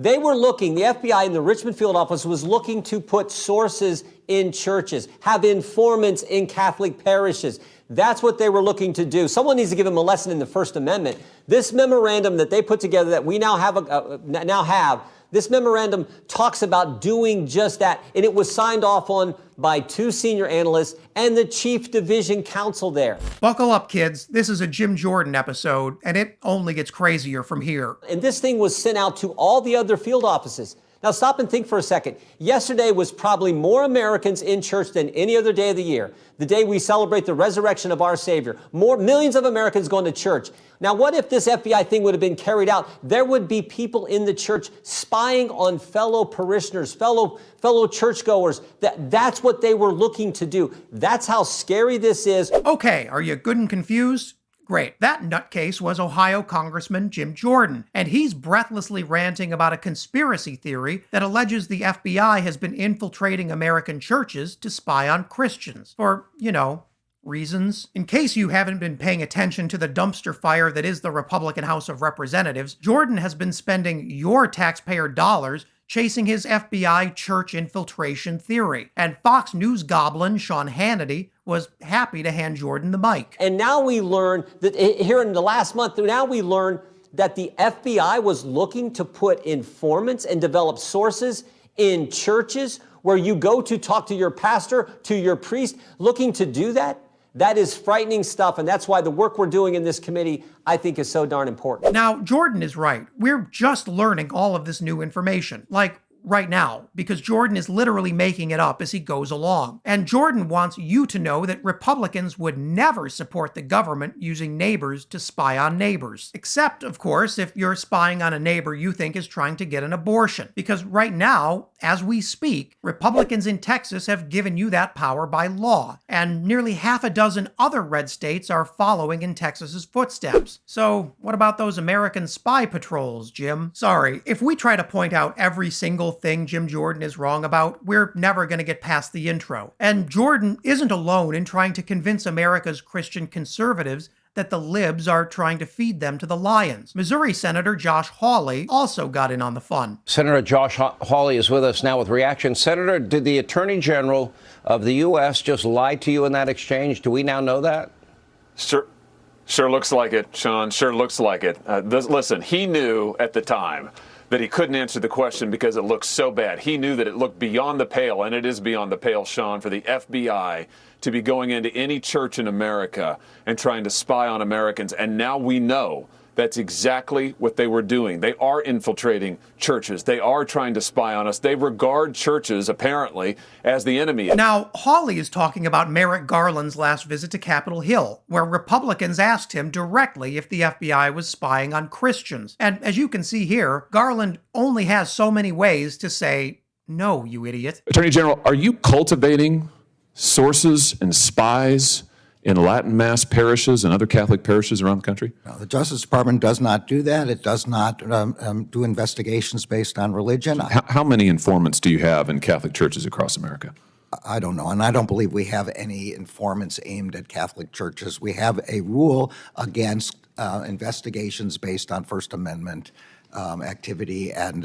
They were looking, the FBI in the Richmond field office was looking to put sources in churches, have informants in Catholic parishes. That's what they were looking to do. Someone needs to give them a lesson in the First Amendment. This memorandum that they put together that we now have, this memorandum talks about doing just that. And it was signed off on by 2 senior analysts and the chief division counsel there. Buckle up, kids. This is a Jim Jordan episode, and it only gets crazier from here. And this thing was sent out to all the other field offices. Now stop and think for a second. Yesterday was probably more Americans in church than any other day of the year. The day we celebrate the resurrection of our Savior. Millions of Americans going to church. Now what if this FBI thing would have been carried out? There would be people in the church spying on fellow parishioners, fellow churchgoers. That's what they were looking to do. That's how scary this is. Okay, are you good and confused? Great. That nutcase was Ohio Congressman Jim Jordan, and he's breathlessly ranting about a conspiracy theory that alleges the FBI has been infiltrating American churches to spy on Christians for, reasons. In case you haven't been paying attention to the dumpster fire that is the Republican House of Representatives, Jordan has been spending your taxpayer dollars chasing his FBI church infiltration theory. And Fox News goblin Sean Hannity was happy to hand Jordan the mic. And now we learn that here in the last month, now we learn that the FBI was looking to put informants and develop sources in churches where you go to talk to your pastor, to your priest, looking to do that. That is frightening stuff, and that's why the work we're doing in this committee, I think, is so darn important. Now, Jordan is right. We're just learning all of this new information, like right now, because Jordan is literally making it up as he goes along. And Jordan wants you to know that Republicans would never support the government using neighbors to spy on neighbors. Except, of course, if you're spying on a neighbor you think is trying to get an abortion. Because right now, as we speak, Republicans in Texas have given you that power by law. And nearly half a dozen other red states are following in Texas's footsteps. So what about those American spy patrols, Jim? Sorry, if we try to point out every single thing Jim Jordan is wrong about, we're never going to get past the intro. And Jordan isn't alone in trying to convince America's Christian conservatives that the libs are trying to feed them to the lions. Missouri Senator Josh Hawley also got in on the fun. Senator Josh Hawley is with us now with reaction. Senator, did the Attorney General of the U.S. just lie to you in that exchange? Do we now know that? Sure looks like it, Sean. Sure looks like it. Listen, he knew at the time that he couldn't answer the question because it looked so bad. He knew that it looked beyond the pale, and it is beyond the pale, Sean, for the FBI to be going into any church in America and trying to spy on Americans. And now we know that's exactly what they were doing. They are infiltrating churches. They are trying to spy on us. They regard churches, apparently, as the enemy. Now, Hawley is talking about Merrick Garland's last visit to Capitol Hill, where Republicans asked him directly if the FBI was spying on Christians. And as you can see here, Garland only has so many ways to say, no, you idiot. Attorney General, are you cultivating sources and spies in Latin Mass parishes and other Catholic parishes around the country? No, the Justice Department does not do that. It does not do investigations based on religion. How many informants do you have in Catholic churches across America? I don't know, and I don't believe we have any informants aimed at Catholic churches. We have a rule against investigations based on First Amendment activity, and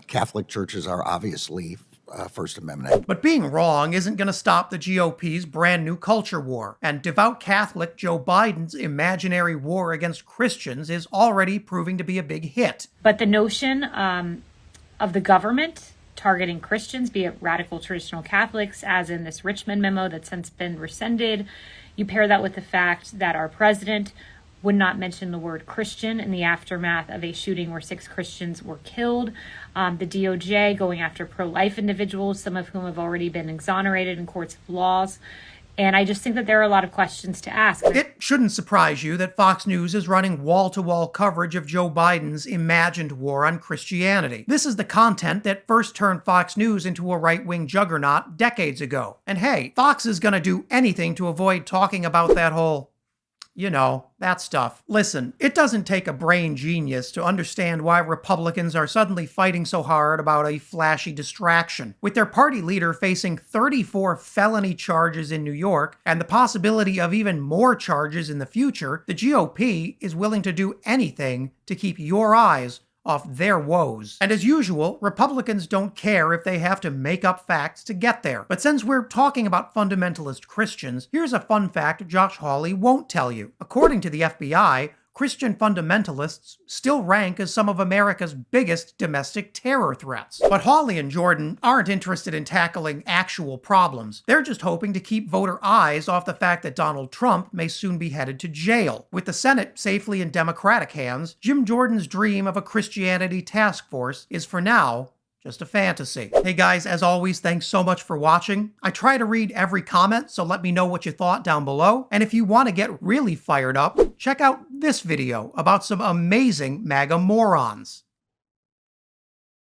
Catholic churches are obviously First Amendment. But being wrong isn't going to stop the GOP's brand new culture war. And devout Catholic Joe Biden's imaginary war against Christians is already proving to be a big hit. But the notion of the government targeting Christians, be it radical traditional Catholics, as in this Richmond memo that's since been rescinded, you pair that with the fact that our president would not mention the word Christian in the aftermath of a shooting where 6 Christians were killed. The DOJ going after pro-life individuals, some of whom have already been exonerated in courts of laws. And I just think that there are a lot of questions to ask. It shouldn't surprise you that Fox News is running wall-to-wall coverage of Joe Biden's imagined war on Christianity. This is the content that first turned Fox News into a right-wing juggernaut decades ago. And hey, Fox is going to do anything to avoid talking about that whole, that stuff. Listen, it doesn't take a brain genius to understand why Republicans are suddenly fighting so hard about a flashy distraction. With their party leader facing 34 felony charges in New York and the possibility of even more charges in the future, the GOP is willing to do anything to keep your eyes off their woes. And as usual, Republicans don't care if they have to make up facts to get there. But since we're talking about fundamentalist Christians, here's a fun fact Josh Hawley won't tell you. According to the FBI, Christian fundamentalists still rank as some of America's biggest domestic terror threats. But Hawley and Jordan aren't interested in tackling actual problems. They're just hoping to keep voter eyes off the fact that Donald Trump may soon be headed to jail. With the Senate safely in Democratic hands, Jim Jordan's dream of a Christianity task force is for now just a fantasy. Hey guys, as always, thanks so much for watching. I try to read every comment, so let me know what you thought down below. And if you want to get really fired up, check out this video about some amazing MAGA morons.